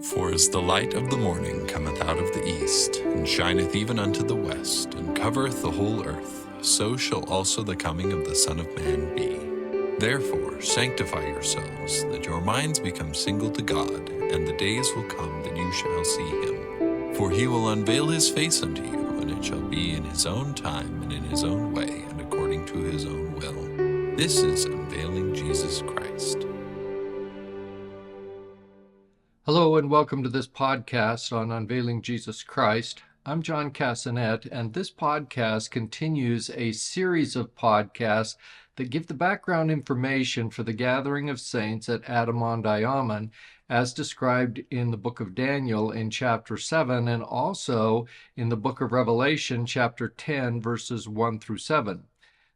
For as the light of the morning cometh out of the east, and shineth even unto the west, and covereth the whole earth, so shall also the coming of the Son of Man be. Therefore sanctify yourselves, that your minds become single to God, and the days will come that you shall see him. For he will unveil his face unto you, and it shall be in his own time, and in his own way, and according to his own will. This is Unveiling Jesus Christ. Hello and welcome to this podcast on Unveiling Jesus Christ. I'm John Cassanet, and this podcast continues a series of podcasts that give the background information for the gathering of saints at Adam-ondi-Ahman, as described in the book of Daniel in chapter 7, and also in the book of Revelation, chapter 10, verses 1 through 7.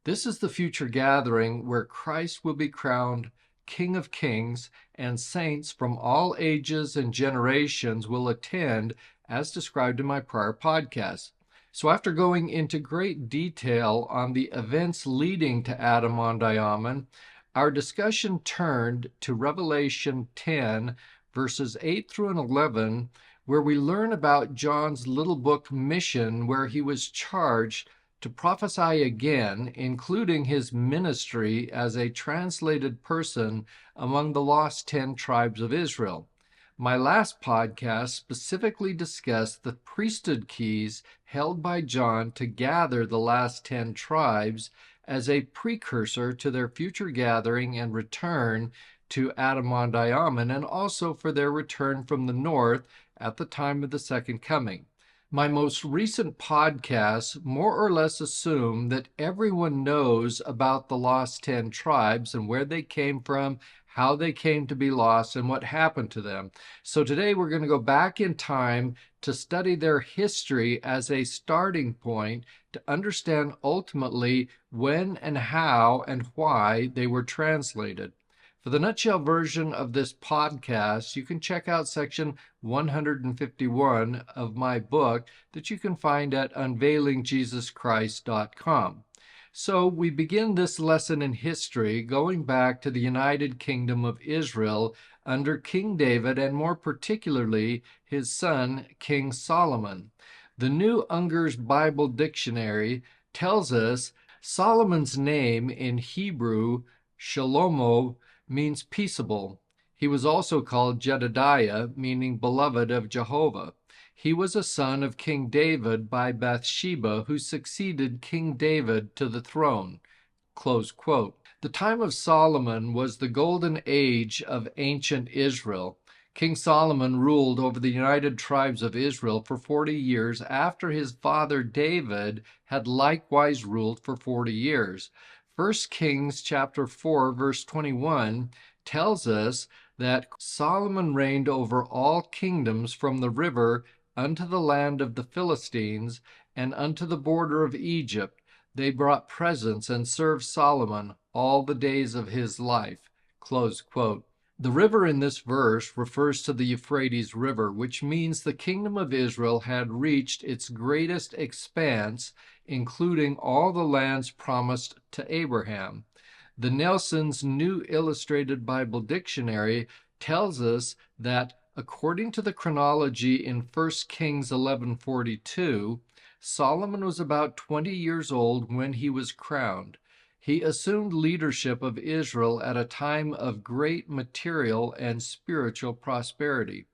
This is the future gathering where Christ will be crowned King of Kings, and saints from all ages and generations will attend, as described in my prior podcast. So after going into great detail on the events leading to Adam-ondi-Ahman, our discussion turned to Revelation 10, verses 8 through 11, where we learn about John's little book mission, where he was charged to prophesy again, including his ministry as a translated person among the lost 10 tribes of Israel. My last podcast specifically discussed the priesthood keys held by John to gather the last 10 tribes as a precursor to their future gathering and return to Adam-ondi-Ahman, and also for their return from the north at the time of the second coming. My most recent podcasts more or less assume that everyone knows about the lost 10 tribes and where they came from, how they came to be lost, and what happened to them. So today we're going to go back in time to study their history as a starting point to understand ultimately when and how and why they were translated. For the nutshell version of this podcast, you can check out section 151 of my book that you can find at unveilingjesuschrist.com. So we begin this lesson in history going back to the United Kingdom of Israel under King David, and more particularly his son, King Solomon. The New Unger's Bible Dictionary tells us Solomon's name in Hebrew, Shalomo, means peaceable. He was also called Jedediah, meaning beloved of Jehovah. He was a son of King David by Bathsheba, who succeeded King David to the throne. Close quote. The time of Solomon was the golden age of ancient Israel. King Solomon ruled over the united tribes of Israel for 40 years after his father David had likewise ruled for 40 years. 1 Kings chapter 4, verse 21 tells us that Solomon reigned over all kingdoms from the river unto the land of the Philistines and unto the border of Egypt. They brought presents and served Solomon all the days of his life. Close quote. The river in this verse refers to the Euphrates River, which means the kingdom of Israel had reached its greatest expanse, including all the lands promised to Abraham. The Nelson's New Illustrated Bible Dictionary tells us that, according to the chronology in 1 Kings 11:42, Solomon was about 20 years old when he was crowned. He assumed leadership of Israel at a time of great material and spiritual prosperity.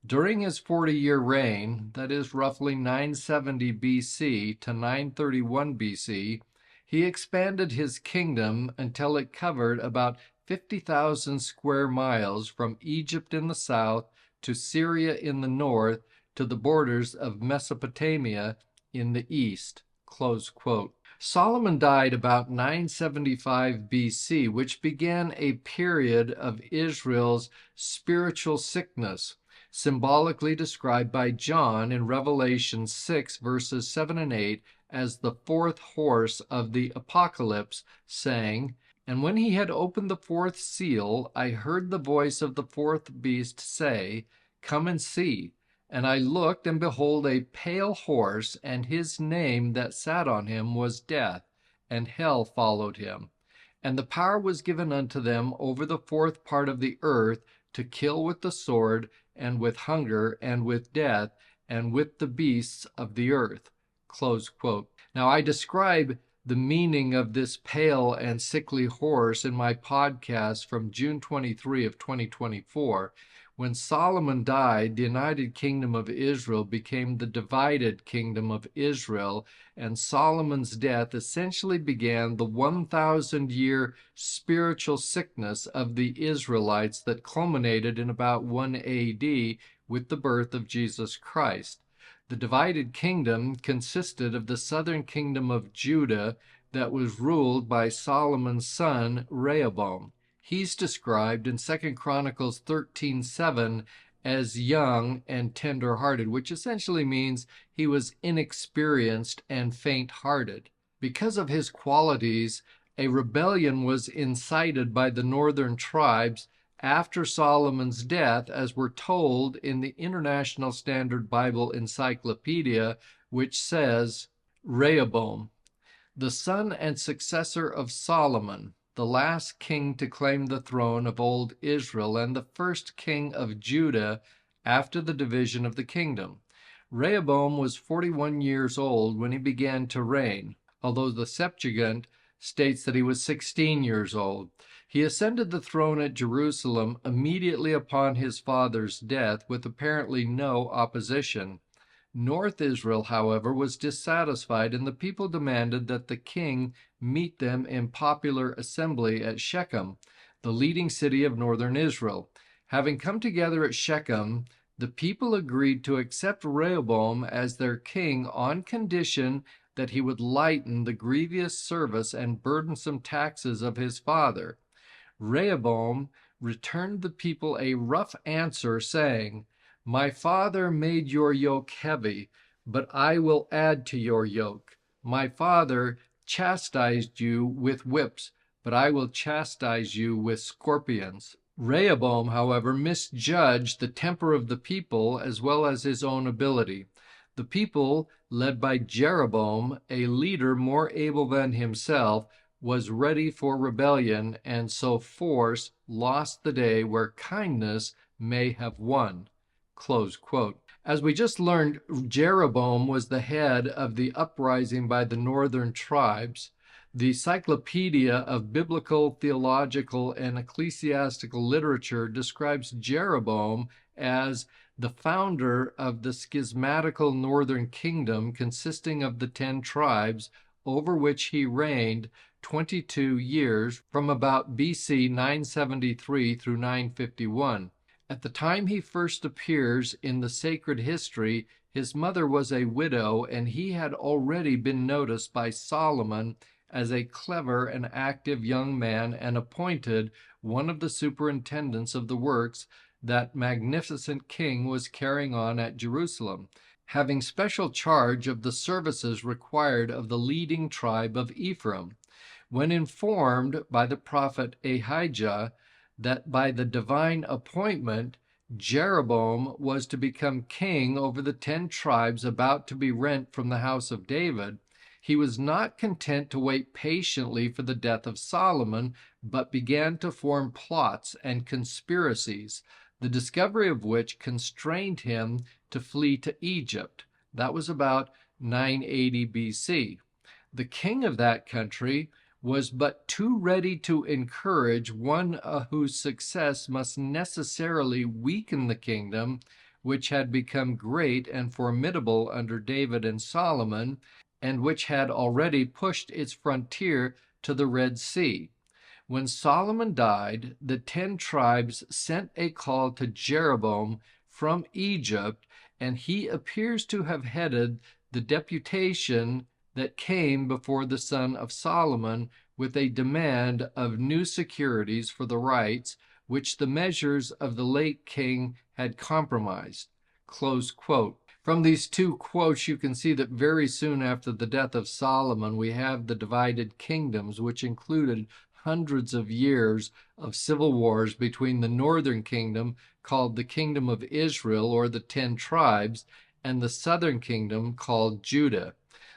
During his 40-year reign, that is roughly 970 BC to 931 BC, he expanded his kingdom until it covered about 50,000 square miles from Egypt in the south to Syria in the north to the borders of Mesopotamia in the east. Close quote. Solomon died about 975 BC, which began a period of Israel's spiritual sickness, symbolically described by John in Revelation 6, verses 7 and 8, as the fourth horse of the apocalypse, saying, "And when he had opened the fourth seal, I heard the voice of the fourth beast say, Come and see. And I looked, and behold, a pale horse, and his name that sat on him was Death, and hell followed him. And the power was given unto them over the fourth part of the earth to kill with the sword, and with hunger, and with death, and with the beasts of the earth." Close quote. Now, I describe the meaning of this pale and sickly horse in my podcast from June 23 of 2024. When Solomon died, the United Kingdom of Israel became the divided Kingdom of Israel, and Solomon's death essentially began the 1,000-year spiritual sickness of the Israelites that culminated in about 1 AD with the birth of Jesus Christ. The divided kingdom consisted of the southern kingdom of Judah that was ruled by Solomon's son Rehoboam. He's described in 2 Chronicles 13:7 as young and tender-hearted, which essentially means he was inexperienced and faint-hearted. Because of his qualities, a rebellion was incited by the northern tribes after Solomon's death, as we're told in the International Standard Bible Encyclopedia, which says, Rehoboam, the son and successor of Solomon, the last king to claim the throne of old Israel and the first king of Judah after the division of the kingdom. Rehoboam was 41 years old when he began to reign, although the Septuagint states that he was 16 years old. He ascended the throne at Jerusalem immediately upon his father's death with apparently no opposition. North Israel, however, was dissatisfied, and the people demanded that the king meet them in popular assembly at Shechem, the leading city of northern Israel. Having come together at Shechem, the people agreed to accept Rehoboam as their king on condition that he would lighten the grievous service and burdensome taxes of his father. Rehoboam returned the people a rough answer, saying, "My father made your yoke heavy, but I will add to your yoke. My father chastised you with whips, but I will chastise you with scorpions." Rehoboam, however, misjudged the temper of the people as well as his own ability. The people, led by Jeroboam, a leader more able than himself, was ready for rebellion, and so force lost the day where kindness may have won. Close quote. As we just learned, Jeroboam was the head of the uprising by the northern tribes. The Cyclopedia of Biblical, Theological, and Ecclesiastical Literature describes Jeroboam as the founder of the schismatical northern kingdom consisting of the 10 tribes over which he reigned 22 years from about BC 973 through 951. At the time he first appears in the sacred history, his mother was a widow, and he had already been noticed by Solomon as a clever and active young man and appointed one of the superintendents of the works that magnificent king was carrying on at Jerusalem, having special charge of the services required of the leading tribe of Ephraim. When informed by the prophet Ahijah that by the divine appointment Jeroboam was to become king over the 10 tribes about to be rent from the house of David, he was not content to wait patiently for the death of Solomon, but began to form plots and conspiracies, the discovery of which constrained him to flee to Egypt. That was about 980 BC. The king of that country was but too ready to encourage one whose success must necessarily weaken the kingdom, which had become great and formidable under David and Solomon, and which had already pushed its frontier to the Red Sea. When Solomon died, the 10 tribes sent a call to Jeroboam from Egypt, and he appears to have headed the deputation that came before the son of Solomon with a demand of new securities for the rights which the measures of the late king had compromised. Close quote. From these two quotes, you can see that very soon after the death of Solomon, we have the divided kingdoms, which included hundreds of years of civil wars between the northern kingdom, called the Kingdom of Israel, or the 10 tribes, and the southern kingdom, called Judah.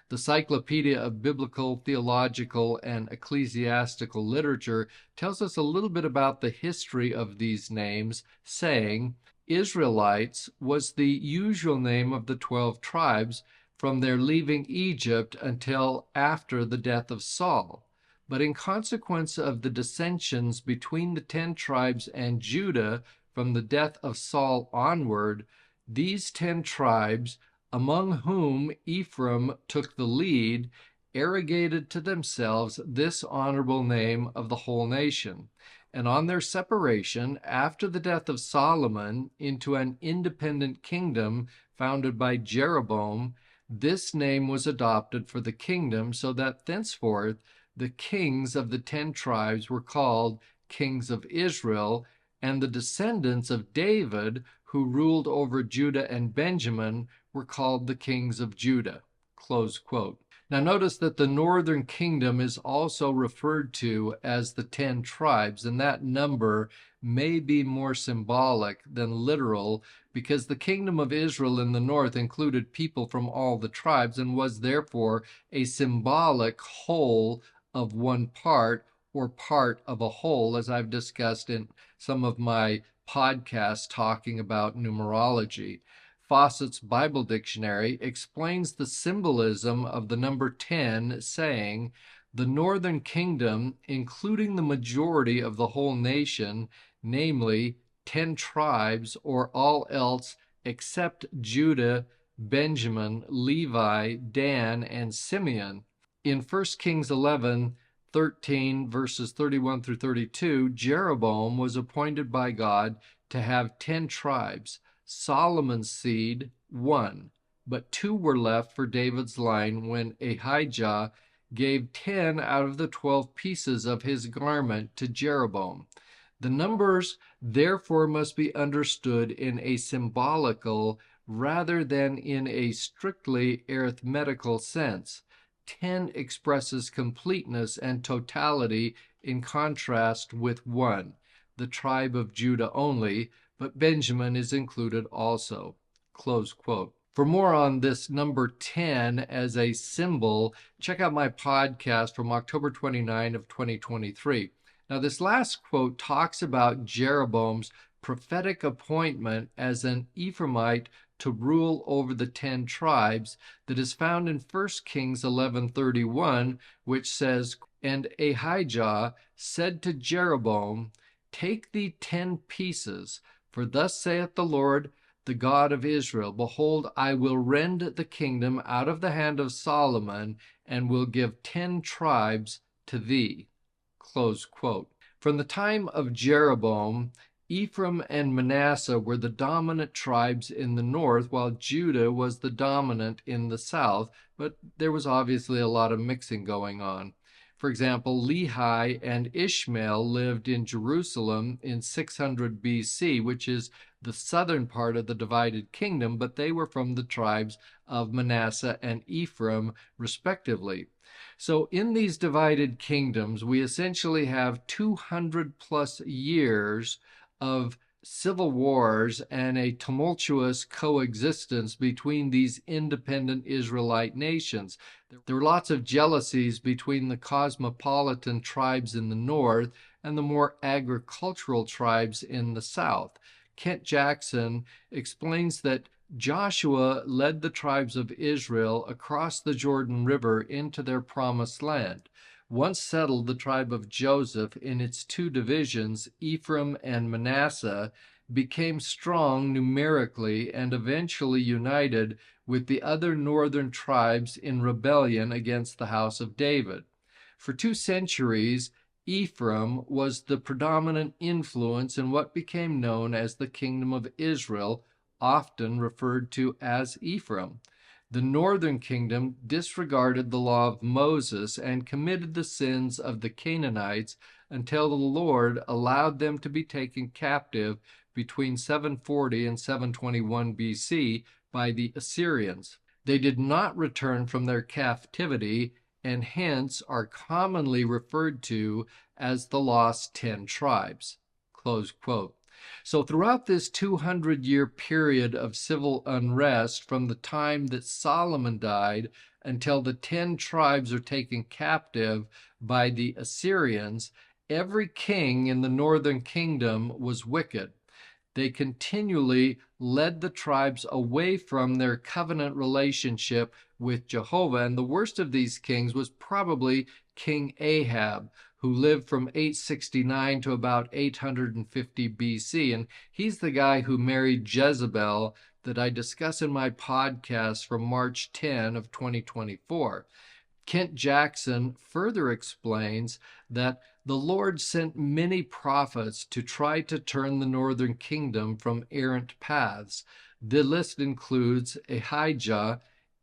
The Cyclopedia of Biblical, Theological, and Ecclesiastical Literature tells us a little bit about the history of these names, saying, Israelites was the usual name of the 12 tribes from their leaving Egypt until after the death of Saul. But in consequence of the dissensions between the 10 tribes and Judah from the death of Saul onward, these 10 tribes, among whom Ephraim took the lead, arrogated to themselves this honorable name of the whole nation. And on their separation, after the death of Solomon, into an independent kingdom founded by Jeroboam, this name was adopted for the kingdom, so that thenceforth the kings of the 10 tribes were called kings of Israel, and the descendants of David, who ruled over Judah and Benjamin, were called the kings of Judah. Close quote. Now notice that the northern kingdom is also referred to as the 10 tribes, and that number may be more symbolic than literal, because the kingdom of Israel in the north included people from all the tribes and was therefore a symbolic whole of one part, or part of a whole, as I've discussed in some of my podcasts talking about numerology. Fawcett's Bible Dictionary explains the symbolism of the number 10, saying, "The northern kingdom, including the majority of the whole nation, namely 10 tribes, or all else except Judah, Benjamin, Levi, Dan, and Simeon." In 1 Kings 11:13, verses 31 through 32, Jeroboam was appointed by God to have 10 tribes. Solomon's seed, 1, but 2 were left for David's line when Ahijah gave 10 out of the 12 pieces of his garment to Jeroboam. The numbers therefore must be understood in a symbolical rather than in a strictly arithmetical sense. 10 expresses completeness and totality in contrast with 1, the tribe of Judah only, but Benjamin is included also. Close quote. For more on this number 10 as a symbol, check out my podcast from October 29 of 2023. Now, this last quote talks about Jeroboam's prophetic appointment as an Ephraimite to rule over the 10 tribes that is found in 1 Kings 11:31, which says, "And Ahijah said to Jeroboam, Take thee 10 pieces, for thus saith the Lord, the God of Israel, Behold, I will rend the kingdom out of the hand of Solomon, and will give 10 tribes to thee." Close quote. From the time of Jeroboam, Ephraim and Manasseh were the dominant tribes in the north, while Judah was the dominant in the south, but there was obviously a lot of mixing going on. For example, Lehi and Ishmael lived in Jerusalem in 600 BC, which is the southern part of the divided kingdom, but they were from the tribes of Manasseh and Ephraim, respectively. So in these divided kingdoms, we essentially have 200 plus years of civil wars and a tumultuous coexistence between these independent Israelite nations. There were lots of jealousies between the cosmopolitan tribes in the north and the more agricultural tribes in the south. Kent Jackson explains that Joshua led the tribes of Israel across the Jordan River into their promised land. Once settled, the tribe of Joseph in its 2 divisions, Ephraim and Manasseh, became strong numerically and eventually united with the other northern tribes in rebellion against the house of David. For 2 centuries, Ephraim was the predominant influence in what became known as the Kingdom of Israel, often referred to as Ephraim. The northern kingdom disregarded the law of Moses and committed the sins of the Canaanites until the Lord allowed them to be taken captive between 740 and 721 BC by the Assyrians. They did not return from their captivity and hence are commonly referred to as the lost 10 tribes. Close quote. So throughout this 200-year period of civil unrest, from the time that Solomon died until the 10 tribes are taken captive by the Assyrians, every king in the northern kingdom was wicked. they continually led the tribes away from their covenant relationship with Jehovah. And the worst of these kings was probably King Ahab, who lived from 869 to about 850 BC. And he's the guy who married Jezebel that I discuss in my podcast from March 10 of 2024. Kent Jackson further explains that the Lord sent many prophets to try to turn the northern kingdom from errant paths. The list includes Ahijah,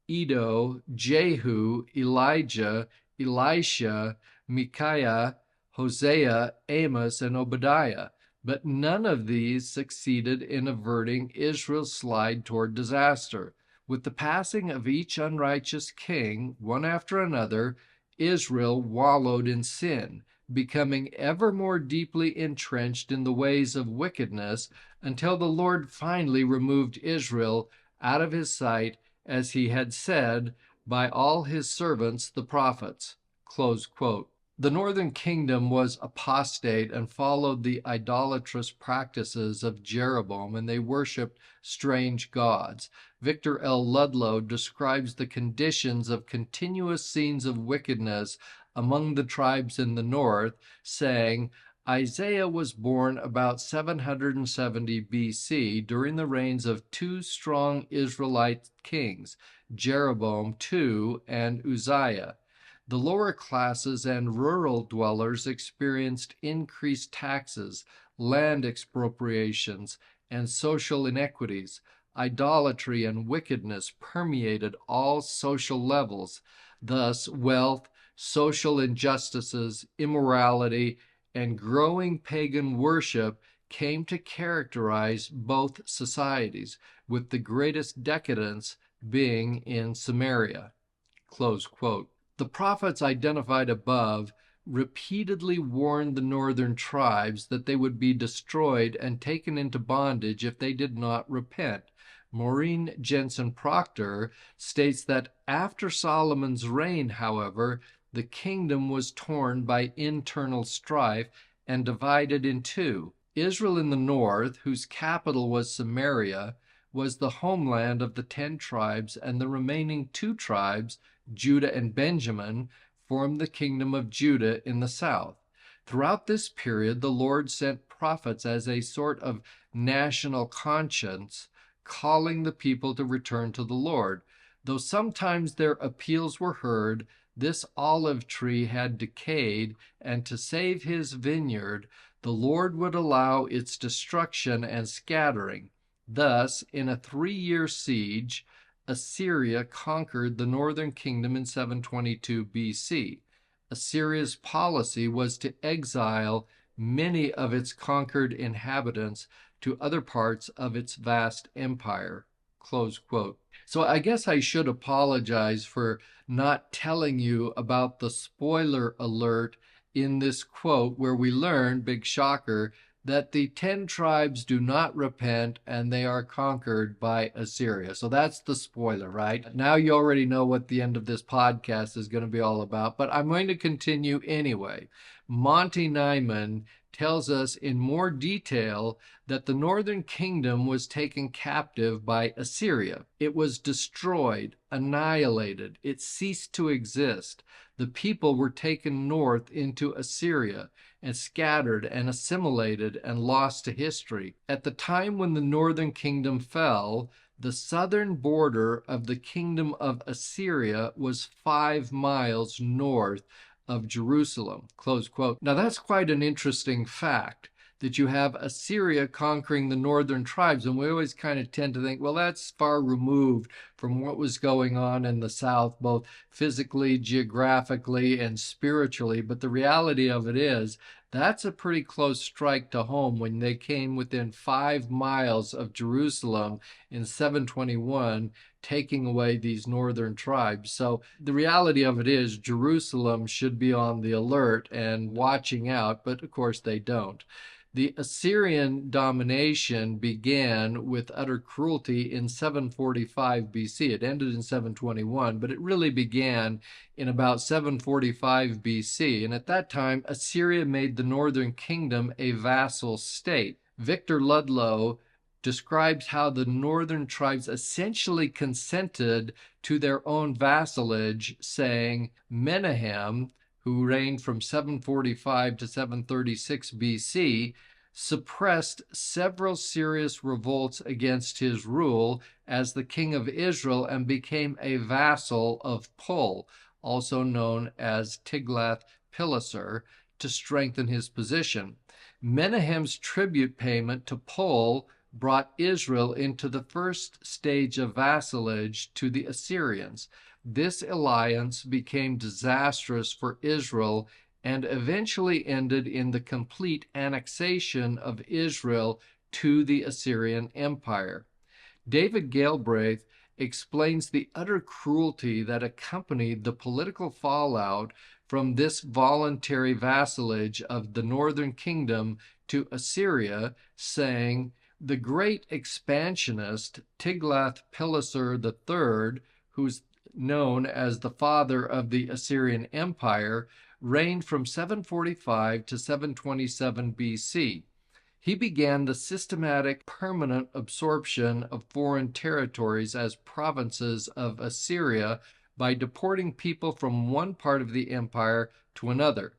Iddo, Jehu, Elijah, Elisha, Micaiah, Hosea, Amos, and Obadiah. But none of these succeeded in averting Israel's slide toward disaster. With the passing of each unrighteous king, one after another, Israel wallowed in sin, becoming ever more deeply entrenched in the ways of wickedness until the Lord finally removed Israel out of his sight, as he had said by all his servants the prophets. Close quote. The northern kingdom was apostate and followed the idolatrous practices of Jeroboam, and they worshipped strange gods. Victor L. Ludlow describes the conditions of continuous scenes of wickedness among the tribes in the north, saying, Isaiah was born about 770 BC during the reigns of two strong Israelite kings, Jeroboam II and Uzziah. The lower classes and rural dwellers experienced increased taxes, land expropriations, and social inequities. Idolatry and wickedness permeated all social levels. Thus, wealth, social injustices, immorality, and growing pagan worship came to characterize both societies, with the greatest decadence being in Samaria. Close quote. The prophets identified above repeatedly warned the northern tribes that they would be destroyed and taken into bondage if they did not repent. Maureen Jensen Proctor states that after Solomon's reign, however, the kingdom was torn by internal strife and divided in two. Israel in the north, whose capital was Samaria, was the homeland of the 10 tribes, and the remaining 2 tribes, Judah and Benjamin, formed the kingdom of Judah in the south. Throughout this period, the Lord sent prophets as a sort of national conscience, calling the people to return to the Lord. Though sometimes their appeals were heard, this olive tree had decayed, and to save his vineyard, the Lord would allow its destruction and scattering. Thus, in a 3-year siege, Assyria conquered the northern kingdom in 722 BC. Assyria's policy was to exile many of its conquered inhabitants to other parts of its vast empire. Close quote. So I guess I should apologize for not telling you about the spoiler alert in this quote, where we learn, big shocker, that the 10 tribes do not repent and they are conquered by Assyria. So that's the spoiler, right? Now you already know what the end of this podcast is going to be all about, but I'm going to continue anyway. Monty Nyman tells us in more detail that the northern kingdom was taken captive by Assyria. It was destroyed, annihilated. It ceased to exist. The people were taken north into Assyria and scattered and assimilated and lost to history. At the time when the northern kingdom fell, the southern border of the kingdom of Assyria was 5 miles north of Jerusalem. Close quote. Now that's quite an interesting fact, that you have Assyria conquering the northern tribes, and we always kind of tend to think, well, that's far removed from what was going on in the south, both physically, geographically, and spiritually. But the reality of it is, that's a pretty close strike to home when they came within 5 miles of Jerusalem in 721, taking away these northern tribes. So the reality of it is, Jerusalem should be on the alert and watching out, but of course they don't. The Assyrian domination began with utter cruelty in 745 BC. It ended in 721, but it really began in about 745 BC. And at that time, Assyria made the northern kingdom a vassal state. Victor Ludlow describes how the northern tribes essentially consented to their own vassalage, saying Menahem, who reigned from 745 to 736 BC, suppressed several serious revolts against his rule as the king of Israel and became a vassal of Pul, also known as Tiglath-Pileser, to strengthen his position. Menahem's tribute payment to Pul brought Israel into the first stage of vassalage to the Assyrians. This alliance became disastrous for Israel and eventually ended in the complete annexation of Israel to the Assyrian Empire. David Galbraith explains the utter cruelty that accompanied the political fallout from this voluntary vassalage of the northern kingdom to Assyria, saying, "The great expansionist Tiglath-Pileser III, who's known as the father of the Assyrian Empire, reigned from 745 to 727 BC. He began the systematic, permanent absorption of foreign territories as provinces of Assyria by deporting people from one part of the empire to another.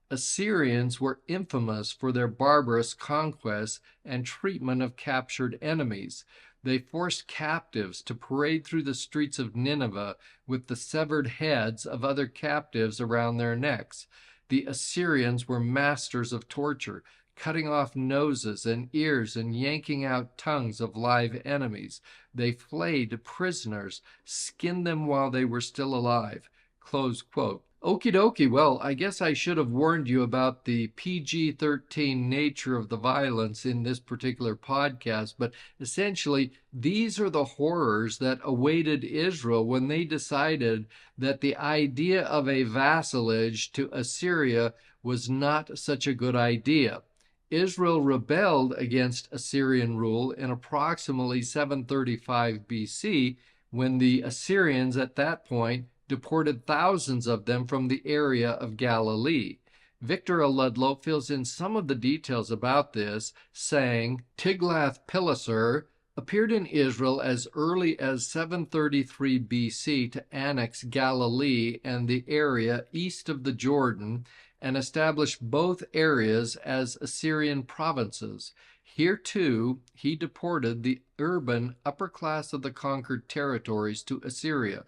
Assyrians were infamous for their barbarous conquests and treatment of captured enemies. They forced captives to parade through the streets of Nineveh with the severed heads of other captives around their necks. The Assyrians were masters of torture, cutting off noses and ears and yanking out tongues of live enemies. They flayed prisoners, skinned them while they were still alive." Close quote. Okie dokie. Well, I guess I should have warned you about the PG-13 nature of the violence in this particular podcast, but essentially these are the horrors that awaited Israel when they decided that the idea of a vassalage to Assyria was not such a good idea. Israel rebelled against Assyrian rule in approximately 735 BC, when the Assyrians at that point deported thousands of them from the area of Galilee. Victor L. Ludlow fills in some of the details about this, saying, "Tiglath-Pileser appeared in Israel as early as 733 BC to annex Galilee and the area east of the Jordan, and established both areas as Assyrian provinces. Here, too, he deported the urban upper class of the conquered territories to Assyria.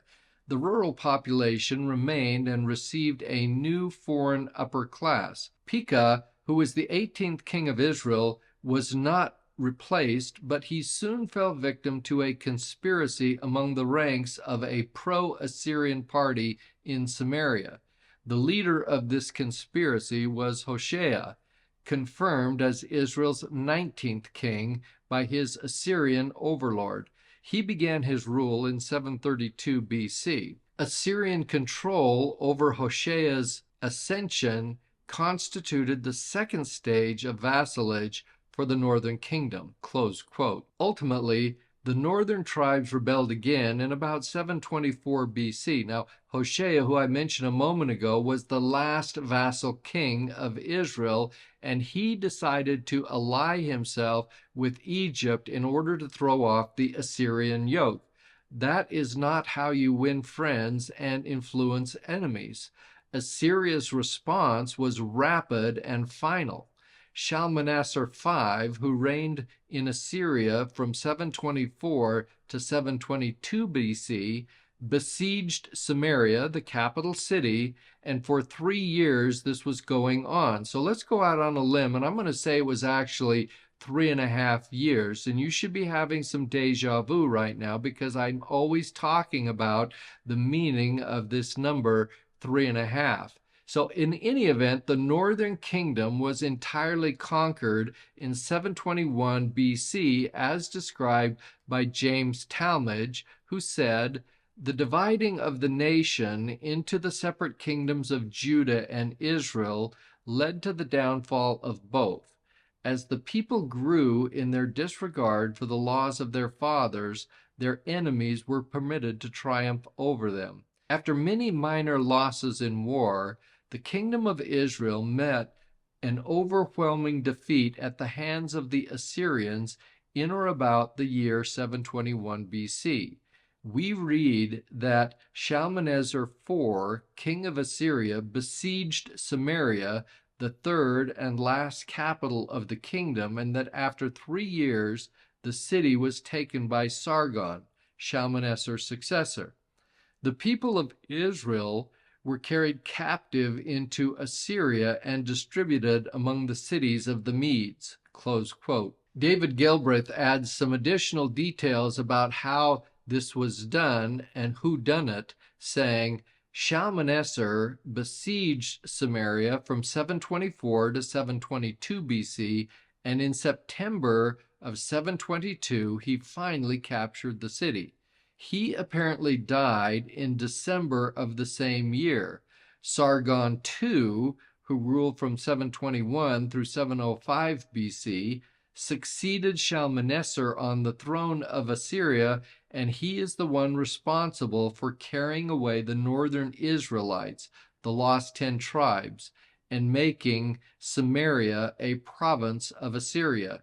The rural population remained and received a new foreign upper class. Pekah, who was the 18th king of Israel, was not replaced, but he soon fell victim to a conspiracy among the ranks of a pro-Assyrian party in Samaria. The leader of this conspiracy was Hoshea, confirmed as Israel's 19th king by his Assyrian overlord. He began his rule in 732 BC. Assyrian control over Hoshea's ascension constituted the second stage of vassalage for the northern kingdom." Close quote. Ultimately, the northern tribes rebelled again in about 724 BC. Now, Hoshea, who I mentioned a moment ago, was the last vassal king of Israel, and he decided to ally himself with Egypt in order to throw off the Assyrian yoke. That is not how you win friends and influence enemies. Assyria's response was rapid and final. Shalmaneser V, who reigned in Assyria from 724 to 722 BC, besieged Samaria, the capital city, and for 3 years this was going on. So let's go out on a limb, and I'm going to say it was actually 3.5 years. And you should be having some deja vu right now, because I'm always talking about the meaning of this number 3.5. So in any event, the northern kingdom was entirely conquered in 721 BC, as described by James Talmage, who said, "The dividing of the nation into the separate kingdoms of Judah and Israel led to the downfall of both. As the people grew in their disregard for the laws of their fathers, their enemies were permitted to triumph over them. After many minor losses in war, the kingdom of Israel met an overwhelming defeat at the hands of the Assyrians in or about the year 721 BC. We read that Shalmaneser IV, king of Assyria, besieged Samaria, the third and last capital of the kingdom, and that after 3 years the city was taken by Sargon, Shalmaneser's successor. The people of Israel were carried captive into Assyria and distributed among the cities of the Medes. Close quote. David Galbraith adds some additional details about how this was done and who done it, saying, Shalmaneser besieged Samaria from 724 to 722 BC, and in September of 722 he finally captured the city. He apparently died in December of the same year. Sargon II, who ruled from 721 through 705 BC, succeeded Shalmaneser on the throne of Assyria, and he is the one responsible for carrying away the northern Israelites, the lost 10 tribes, and making Samaria a province of Assyria.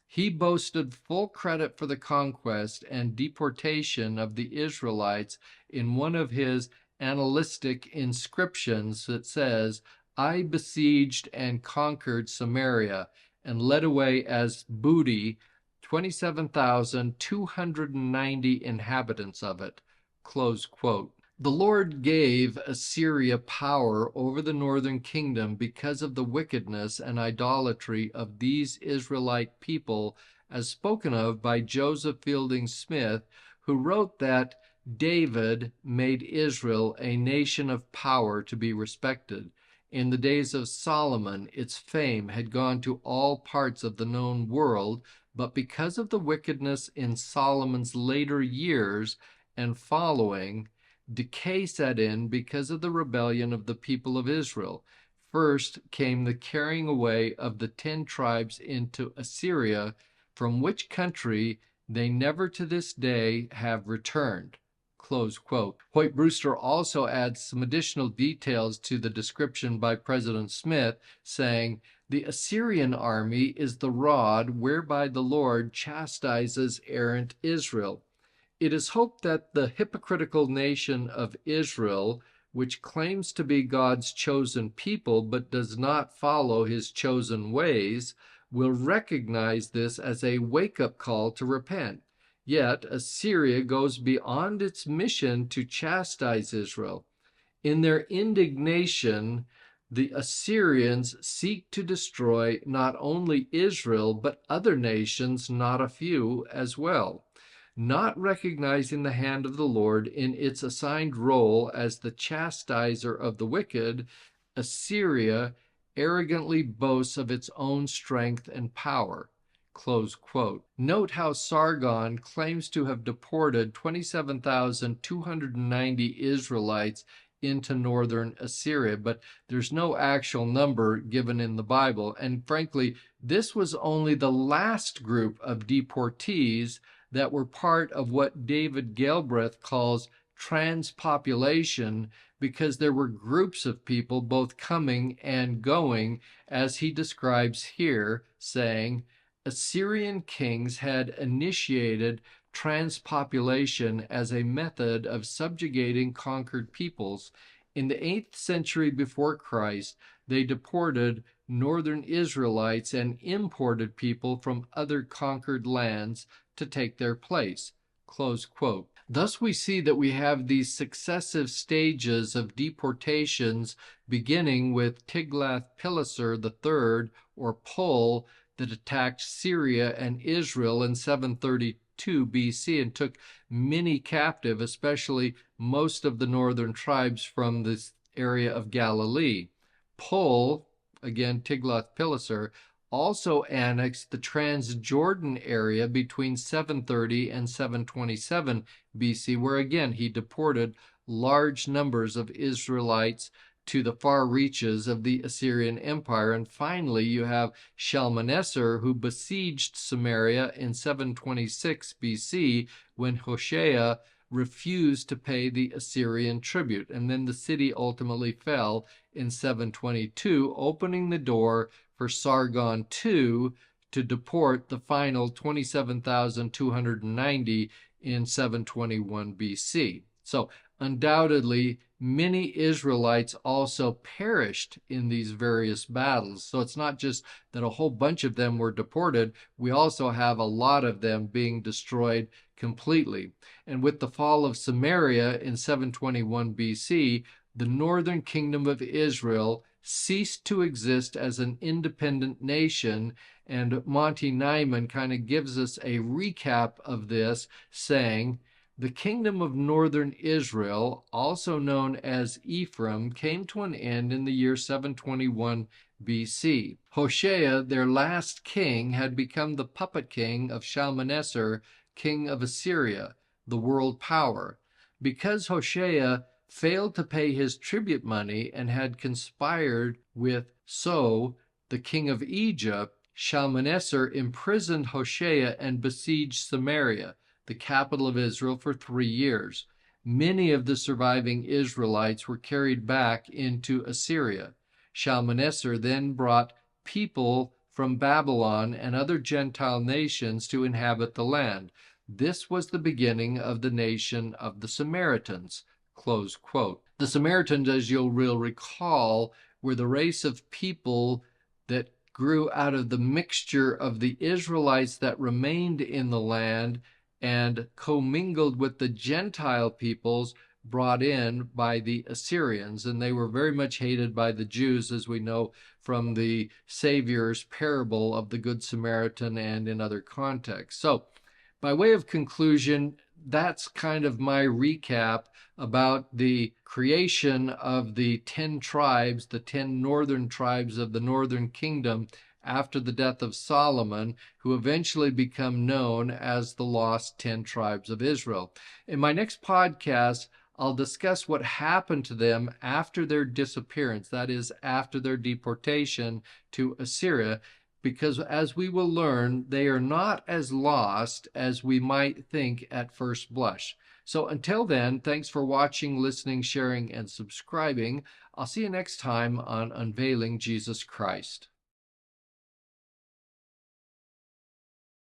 He boasted full credit for the conquest and deportation of the Israelites in one of his annalistic inscriptions that says, I besieged and conquered Samaria and led away as booty 27,290 inhabitants of it. Close quote. The Lord gave Assyria power over the northern kingdom because of the wickedness and idolatry of these Israelite people, as spoken of by Joseph Fielding Smith, who wrote that David made Israel a nation of power to be respected. In the days of Solomon, its fame had gone to all parts of the known world, but because of the wickedness in Solomon's later years and following, decay set in because of the rebellion of the people of Israel. First came the carrying away of the 10 tribes into Assyria, from which country they never to this day have returned. Close quote. Hoyt Brewster also adds some additional details to the description by President Smith, saying, the Assyrian army is the rod whereby the Lord chastises errant Israel. It is hoped that the hypocritical nation of Israel, which claims to be God's chosen people but does not follow his chosen ways, will recognize this as a wake-up call to repent. Yet Assyria goes beyond its mission to chastise Israel. In their indignation, the Assyrians seek to destroy not only Israel but other nations, not a few, as well. Not recognizing the hand of the Lord in its assigned role as the chastiser of the wicked, Assyria arrogantly boasts of its own strength and power. Close quote. Note how Sargon claims to have deported 27,290 Israelites into northern Assyria, but there's no actual number given in the Bible. And frankly, this was only the last group of deportees that were part of what David Galbraith calls transpopulation, because there were groups of people both coming and going, as he describes here, saying, Assyrian kings had initiated transpopulation as a method of subjugating conquered peoples. In the 8th century before Christ, they deported northern Israelites and imported people from other conquered lands to take their place. Close quote. Thus we see that we have these successive stages of deportations, beginning with Tiglath-Pileser III, or Pul, that attacked Syria and Israel in 732 BC and took many captive, especially most of the northern tribes from this area of Galilee. Pul, again Tiglath-Pileser, also annexed the Transjordan area between 730 and 727 BC, where again he deported large numbers of Israelites to the far reaches of the Assyrian Empire. And finally, you have Shalmaneser, who besieged Samaria in 726 BC when Hoshea refused to pay the Assyrian tribute. And then the city ultimately fell in 722, opening the door for Sargon II to deport the final 27,290 in 721 BC. So undoubtedly, many Israelites also perished in these various battles. So it's not just that a whole bunch of them were deported. We also have a lot of them being destroyed completely. And with the fall of Samaria in 721 BC, the northern kingdom of Israel ceased to exist as an independent nation. And Monty Nyman kind of gives us a recap of this, saying, the kingdom of northern Israel, also known as Ephraim, came to an end in the year 721 BC. Hoshea, their last king, had become the puppet king of Shalmaneser, king of Assyria, the world power. Because Hoshea failed to pay his tribute money and had conspired with So, the king of Egypt, Shalmaneser imprisoned Hoshea and besieged Samaria, the capital of Israel, for 3 years. Many of the surviving Israelites were carried back into Assyria. Shalmaneser then brought people from Babylon and other Gentile nations to inhabit the land. This was the beginning of the nation of the Samaritans. Close quote. The Samaritans, as you'll recall, were the race of people that grew out of the mixture of the Israelites that remained in the land and commingled with the Gentile peoples brought in by the Assyrians. And they were very much hated by the Jews, as we know from the Savior's parable of the Good Samaritan and in other contexts. So, by way of conclusion, that's kind of my recap about the creation of the 10 tribes, the 10 northern tribes of the northern kingdom after the death of Solomon, who eventually become known as the lost 10 tribes of Israel. In my next podcast, I'll discuss what happened to them after their disappearance, that is, after their deportation to Assyria, because as we will learn, they are not as lost as we might think at first blush. So until then, thanks for watching, listening, sharing, and subscribing. I'll see you next time on Unveiling Jesus Christ.